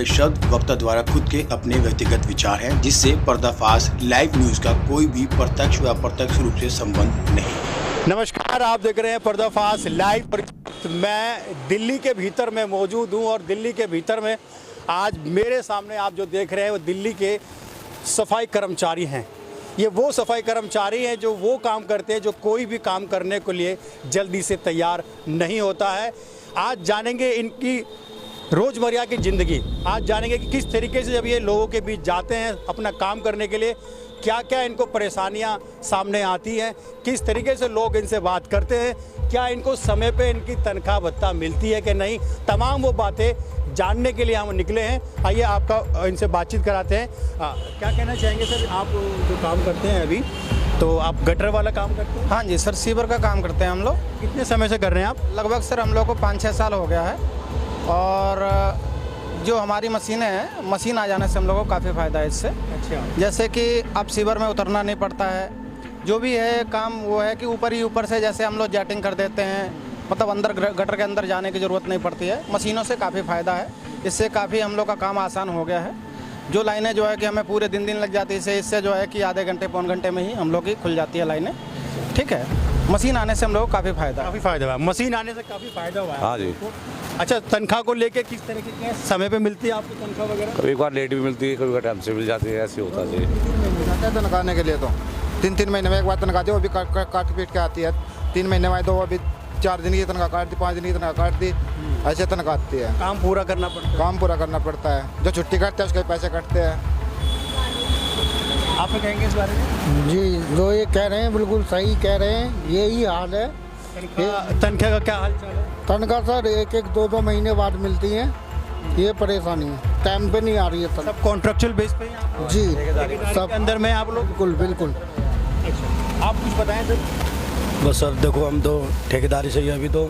गए शब्द वक्ता द्वारा खुद के अपने व्यक्तिगत विचार हैं, जिससे पर्दाफाश लाइव न्यूज का कोई भी प्रत्यक्ष व अप्रत्यक्ष रूप से संबंध नहीं। नमस्कार, आप देख रहे हैं पर्दाफाश लाइव। मैं दिल्ली के भीतर में मौजूद हूं और दिल्ली के भीतर में आज मेरे सामने आप जो देख रहे हैं वो दिल्ली के सफाई कर्मचारी हैं। ये वो सफाई कर्मचारी हैं जो वो काम करते हैं जो कोई भी काम करने के लिए जल्दी से तैयार नहीं होता है। आज जानेंगे इनकी रोज़मर्रा की ज़िंदगी, आज जानेंगे कि किस तरीके से जब ये लोगों के बीच जाते हैं अपना काम करने के लिए क्या क्या इनको परेशानियां सामने आती हैं, किस तरीके से लोग इनसे बात करते हैं, क्या इनको समय पे इनकी तनख्वाह भत्ता मिलती है कि नहीं, तमाम वो बातें जानने के लिए हम निकले हैं। आइए आपका इनसे बातचीत कराते हैं। क्या कहना चाहेंगे सर, आप जो काम करते हैं अभी, तो आप गटर वाला काम करते हैं? हाँ जी सर, सीवर का काम करते हैं हम लोग। कितने समय से कर रहे हैं आप? लगभग सर हम लोग को 5-6 साल हो गया है। और जो हमारी मशीनें हैं, मशीन आ जाने से हम लोगों को काफ़ी फ़ायदा है इससे। अच्छा। जैसे कि अब सीवर में उतरना नहीं पड़ता है, जो भी है काम वो है कि ऊपर से जैसे हम लोग जेटिंग कर देते हैं, मतलब अंदर गटर के अंदर जाने की ज़रूरत नहीं पड़ती है। मशीनों से काफ़ी फ़ायदा है, इससे काफ़ी हम लोग का काम आसान हो गया है। जो लाइनें जो है कि हमें पूरे दिन लग जाती है, इससे जो है कि आधे घंटे पौन घंटे में ही हम लोग की खुल जाती है लाइनें। ठीक है, मशीन आने से हम लोग को काफ़ी फ़ायदा हुआ। मशीन आने से काफ़ी फ़ायदा हुआ है। हाँ जी। अच्छा, तनख्वाह को लेके किस तरीके के समय पे मिलती है आपको तनख्वाह वगैरह? कभी बार लेट भी मिलती है, कभी टाइम से मिल जाती है, ऐसे होता है जी। तनख्वाह के लिए तो 3 महीने में एक बार तनख्वाह दी, वो भी काट पीट के आती है। 3 महीने में तो वो भी 4 दिन की तनख्वाह काट दी, 5 दिन की तनख्वाह काट दी, ऐसे तनख्वाह आती है। काम पूरा करना पड़ता है। काम पूरा करना पड़ता है, जो छुट्टी काटते हैं उसके पैसे कटते हैं। आप कहेंगे इस बारे में? जी, जो ये कह रहे हैं बिल्कुल सही कह रहे हैं, यही हाल है। तनख्वाह का क्या हाल चाल है? तनख्वाह सर 1-2 महीने बाद मिलती है, ये परेशानी है, टाइम पे नहीं आ रही है। सब कॉन्ट्रेक्चुअल बेस पे हैं? जी, सब अंदर में आप लोग? बिल्कुल। अच्छा, आप कुछ बताएं सर। बस सर देखो, हम तो ठेकेदारी से ही अभी तो,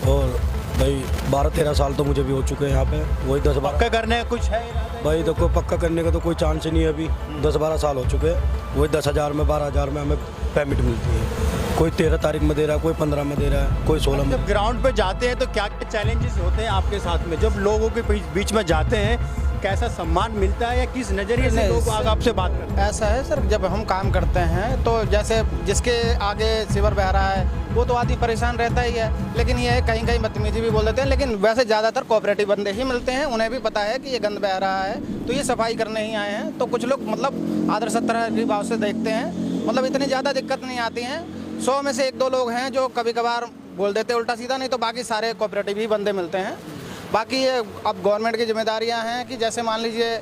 और भाई 12-13 साल तो मुझे भी हो चुके हैं यहाँ पे। वही 10-12 पक्का करने का कुछ है? भाई देखो, पक्का करने का तो कोई चांस ही नहीं है अभी। 10-12 साल हो चुके हैं। वही 10,000 में 12,000 में हमें पेमेंट मिलती है। कोई 13 तारीख में दे रहा है, कोई 15 में दे रहा है, कोई 16 में। जब ग्राउंड पे जाते हैं तो क्या क्या चैलेंजेस होते हैं आपके साथ में? जब लोगों के बीच में जाते हैं, कैसा सम्मान मिलता है या किस नज़रिए से लोग आपसे बात करते हैं? ऐसा है सर, जब हम काम करते हैं तो जैसे जिसके आगे सीवर बह रहा है वो तो आदमी परेशान रहता ही है, लेकिन ये कहीं कहीं बदतमीजी भी बोल देते हैं। लेकिन वैसे ज़्यादातर कोऑपरेटिव बंदे ही मिलते हैं, उन्हें भी पता है कि ये गंद बह रहा है तो ये सफाई करने ही आए हैं। तो कुछ लोग मतलब आदर सत्तर की भाव से देखते हैं, मतलब इतनी ज़्यादा दिक्कत नहीं आती हैं। 100 में से 1-2 लोग हैं जो कभी कभार बोल देते हैं उल्टा सीधा, नहीं तो बाकी सारे कोऑपरेटिव ही बंदे मिलते हैं। बाकी ये अब गवर्नमेंट की जिम्मेदारियां हैं कि जैसे मान लीजिए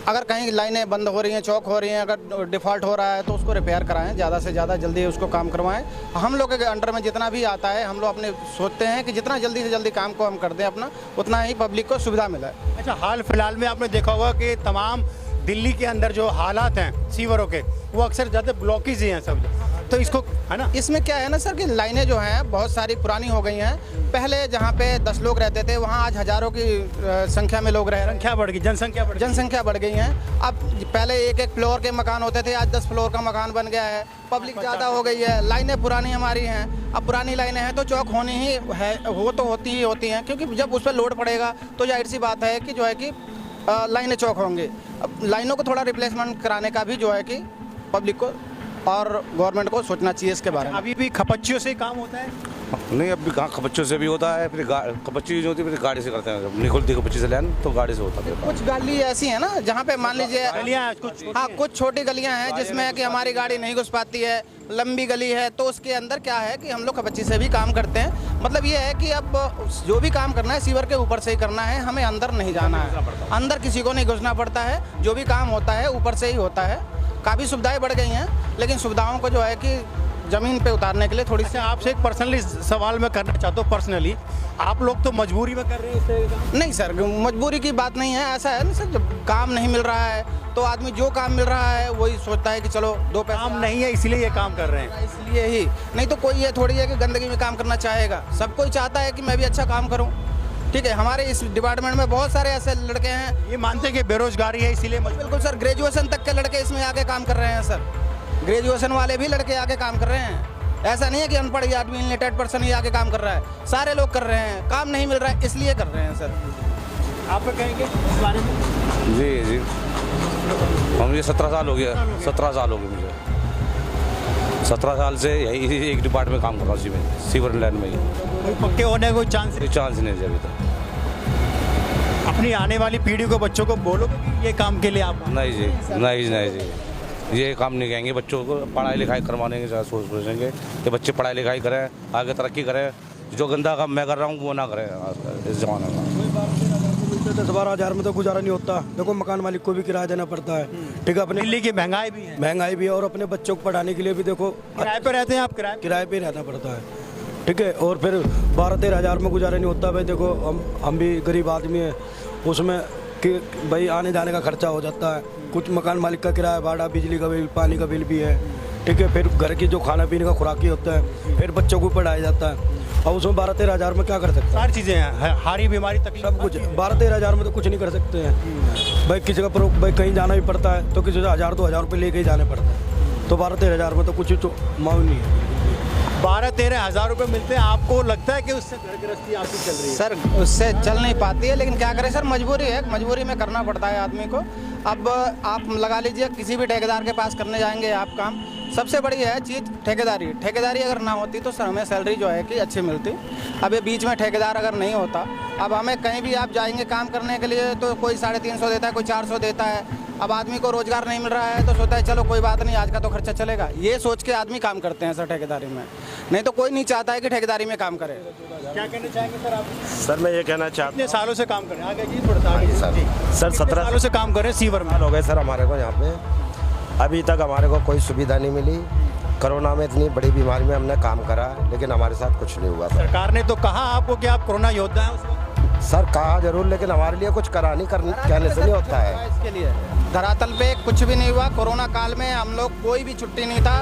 अगर कहीं लाइनें बंद हो रही हैं, चौक हो रही हैं, अगर डिफ़ॉल्ट हो रहा है तो उसको रिपेयर कराएं, ज़्यादा से ज़्यादा जल्दी उसको काम करवाएं। हम लोग के अंडर में जितना भी आता है, हम लोग अपने सोचते हैं कि जितना जल्दी से जल्दी काम को हम कर दें अपना, उतना ही पब्लिक को सुविधा मिले। अच्छा, हाल फिलहाल में आपने देखा होगा कि तमाम दिल्ली के अंदर जो हालात हैं सीवरों के, वो अक्सर ज़्यादा ब्लॉकेज ही हैं सब, तो इसको है ना, इसमें क्या है ना सर कि लाइनें जो हैं बहुत सारी पुरानी हो गई हैं। पहले जहाँ पे 10 लोग रहते थे वहाँ आज हज़ारों की संख्या में लोग रह रहे हैं। संख्या बढ़ गई, जनसंख्या बढ़ गई है। अब पहले 1-1 फ्लोर के मकान होते थे, आज 10 फ्लोर का मकान बन गया है। पब्लिक ज़्यादा हो गई है, लाइनें पुरानी हमारी हैं। अब पुरानी लाइनें हैं तो चौक होनी ही है, वो तो होती ही होती हैं, क्योंकि जब उस पर लोड पड़ेगा तो जाहिर सी बात है कि जो है कि लाइनें चौक होंगे। अब लाइनों को थोड़ा रिप्लेसमेंट कराने का भी जो है कि पब्लिक को और गवर्नमेंट को सोचना चाहिए इसके बारे में। अभी भी खपच्चियों से काम होता है? नहीं, अब भी कहाँ खपच्चों से भी होता है, फिर खपच्ची जो होती है फिर गाड़ी से करते हैं। जब निकलती खपच्ची से लैन तो गाड़ी से होता है। कुछ गली ऐसी है ना जहाँ पे मान लीजिए कुछ छोटी गलियाँ हैं जिसमें कि हमारी गाड़ी नहीं घुस पाती है, लंबी गली है, तो उसके अंदर क्या है कि हम लोग खपच्ची से भी काम करते हैं। मतलब ये है कि अब जो भी काम करना है सीवर के ऊपर से ही करना है, हमें अंदर नहीं जाना है, अंदर किसी को नहीं घुसना पड़ता है। जो भी काम होता है ऊपर से ही होता है। काफ़ी सुविधाएं बढ़ गई हैं, लेकिन सुविधाओं को जो है कि ज़मीन पे उतारने के लिए थोड़ी सी। आपसे एक पर्सनली सवाल मैं करना चाहता हूँ। पर्सनली आप लोग तो मजबूरी में कर रहे हैं? नहीं सर, मजबूरी की बात नहीं है। ऐसा है ना सर, जब काम नहीं मिल रहा है तो आदमी जो काम मिल रहा है वही सोचता है कि चलो 2 पैसे। काम नहीं है इसलिए ये काम कर रहे हैं? इसलिए ही, नहीं तो कोई ये थोड़ी है कि गंदगी में काम करना चाहेगा। सब कोई चाहता है कि मैं भी अच्छा काम करूँ। ठीक है, हमारे इस डिपार्टमेंट में बहुत सारे ऐसे लड़के हैं। ये मानते हैं कि बेरोजगारी है इसीलिए? बिल्कुल सर, ग्रेजुएशन तक के लड़के इसमें आगे काम कर रहे हैं सर। ग्रेजुएशन वाले भी लड़के आगे काम कर रहे हैं। ऐसा नहीं है कि अनपढ़ या इलिटरेट पर्सन ही आगे काम कर रहा है, सारे लोग कर रहे हैं। काम नहीं मिल रहा है इसलिए कर रहे हैं सर। आप क्या कहेंगे इस बारे में? जी जी, मुझे 17 साल हो गया, 17 साल हो गए मुझे। 17 साल से यही एक डिपार्टमेंट में काम कर रहा हूँ, इसी में सीवर लाइन में ही। कोई पक्के होने का कोई चांस कोई चांस नहीं है अभी तक। अपनी आने वाली पीढ़ी को, बच्चों को बोलोगे कि ये काम के लिए आप? नहीं जी, नहीं नहीं जी, ये काम नहीं कहेंगे। बच्चों को पढ़ाई लिखाई करवाने के साथ सोचेंगे कि बच्चे पढ़ाई लिखाई करें, आगे तरक्की करें। जो गंदा काम मैं कर रहा हूँ वो ना करें इस जमाने में। 10-12 हज़ार में तो गुजारा नहीं होता। देखो मकान मालिक को भी किराया देना पड़ता है, ठीक है। अपने दिल्ली की महंगाई भी है, और अपने बच्चों को पढ़ाने के लिए भी देखो किराए पे रहते हैं आप, किराए पे रहना पड़ता है, ठीक है। और फिर 12-13 हज़ार में गुजारा नहीं होता भाई। देखो हम भी गरीब आदमी हैं, उसमें कि भाई आने जाने का खर्चा हो जाता है। कुछ मकान मालिक का किराया, भाड़ा, बिजली का बिल, पानी का बिल भी है, ठीक है। फिर घर की जो खाना पीने का खुराकी होता है, फिर बच्चों को पढ़ाया जाता है। और उसमें 12-13 हज़ार में क्या कर सकते हैं? सारी चीज़ें हैं, हारी बीमारी तकलीफ सब कुछ 12-13 हज़ार में तो कुछ नहीं कर सकते हैं भाई। किसी का भाई कहीं जाना भी पड़ता है तो किसी से 1000-2000 रुपये लेके ही जाने पड़ता है। तो 12-13 हज़ार में तो कुछ तो मामूल नहीं है। 12-13 हज़ार रुपये मिलते हैं, आपको लगता है कि उससे घर गृहस्थी आपकी चल रही है? सर उससे चल नहीं पाती है, लेकिन क्या करें सर, मजबूरी है, मजबूरी में करना पड़ता है आदमी को। अब आप लगा लीजिए किसी भी ठेकेदार के पास करने जाएंगे आप काम, सबसे बड़ी है चीज़ ठेकेदारी। ठेकेदारी अगर ना होती तो सर हमें सैलरी जो है कि अच्छी मिलती। अब ये बीच में ठेकेदार अगर नहीं होता, अब हमें कहीं भी आप जाएंगे काम करने के लिए तो कोई 350 देता है, कोई 400 देता है। अब आदमी को रोजगार नहीं मिल रहा है तो सोचता है चलो कोई बात नहीं, आज का तो खर्चा चलेगा, ये सोच के आदमी काम करते हैं सर ठेकेदारी में। नहीं तो कोई नहीं चाहता है कि ठेकेदारी में काम करे। क्या कहना चाहेंगे सर आप? सर मैं ये कहना चाहता कितने सालों से काम कर रहे हैं? आगे जी थोड़ा सा आगे सर, जी। सर कितने 17 सालों से काम कर रहे हैं सीवर में? साल हो गए सर हमारे को यहाँ पे। अभी तक हमारे को कोई सुविधा नहीं मिली। कोरोना में इतनी बड़ी बीमारी में हमने काम करा, लेकिन हमारे साथ कुछ नहीं हुआ सर। सरकार ने तो कहा आपको कि आप कोरोना योद्धा हैं उस वक्त। सर कहा जरूर, लेकिन हमारे लिए कुछ करा नहीं, कहने से नहीं होता है। इसके लिए धरातल पे कुछ भी नहीं हुआ। कोरोना काल में हम लोग कोई भी छुट्टी नहीं था,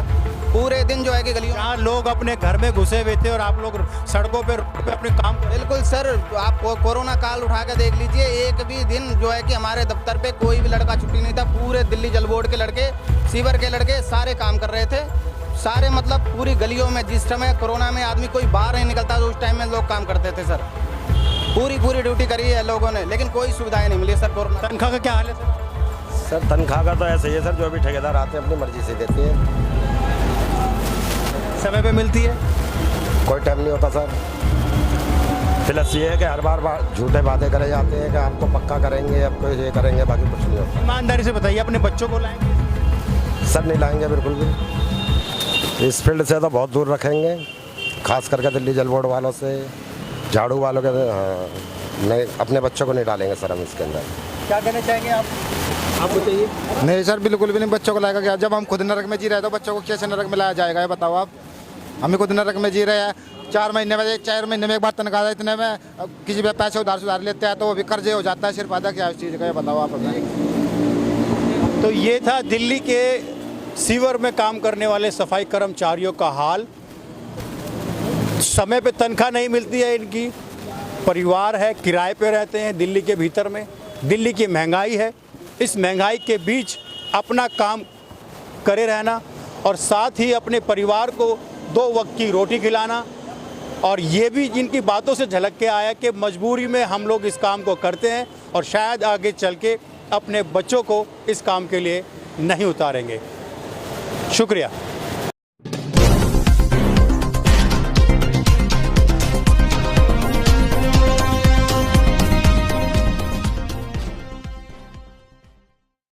पूरे दिन जो है कि गलियों यहाँ लोग अपने घर में घुसे हुए थे और आप लोग सड़कों पे अपने काम कर। बिल्कुल सर, आप कोरोना काल उठा के देख लीजिए, एक भी दिन जो है कि हमारे दफ्तर पे कोई भी लड़का छुट्टी नहीं था। पूरे दिल्ली जल बोर्ड के लड़के, सीवर के लड़के सारे काम कर रहे थे, सारे मतलब पूरी गलियों में। जिस समय कोरोना में आदमी कोई बाहर नहीं निकलता तो उस टाइम में लोग काम करते थे सर। पूरी ड्यूटी करी है लोगों ने, लेकिन कोई सुविधाएं नहीं मिली सर। कोरोना तनख्वाह का क्या हाल है सर? सर तनख्वाह का तो ऐसे ही है सर, जो भी ठेकेदार आते हैं अपनी मर्जी से देते हैं। समय पे मिलती है? कोई टाइम नहीं होता सर। प्लस ये है कि हर बार झूठे वादे करे जाते हैं कि आपको पक्का करेंगे, आपको ये करेंगे, बाकी कुछ नहीं होता। ईमानदारी से बताइए, अपने बच्चों को लाएंगे? सर नहीं लाएंगे बिल्कुल भी। इस फील्ड से तो बहुत दूर रखेंगे, खास करके दिल्ली जल बोर्ड वालों से, झाड़ू वालों के। नहीं, अपने बच्चों को नहीं डालेंगे सर हम इसके अंदर। क्या कहना चाहेंगे आप बताइए? नहीं सर, बिल्कुल भी नहीं। बच्चों को लाएगा क्या? जब हम खुद नरक में जी रहे हैं तो बच्चों को कैसे नरक में लाया जाएगा, ये बताओ आप। हम खुद नरक में जी रहे हैं। 4 महीने में एक बार तनख्वाह, इतने में किसी भी पैसे उधार लेते हैं तो वो भी कर्जे हो जाता है। सिर्फ आधा क्या उस चीज़ का, ये बताओ आप हमें। तो ये था दिल्ली के सीवर में काम करने वाले सफाई कर्मचारियों का हाल। समय पे तनख्वाह नहीं मिलती है इनकी, परिवार है, किराए पे रहते हैं दिल्ली के भीतर में। दिल्ली की महंगाई है, इस महंगाई के बीच अपना काम करे रहना और साथ ही अपने परिवार को 2 वक्त की रोटी खिलाना। और ये भी इनकी बातों से झलक के आया कि मजबूरी में हम लोग इस काम को करते हैं और शायद आगे चल के अपने बच्चों को इस काम के लिए नहीं उतारेंगे। शुक्रिया।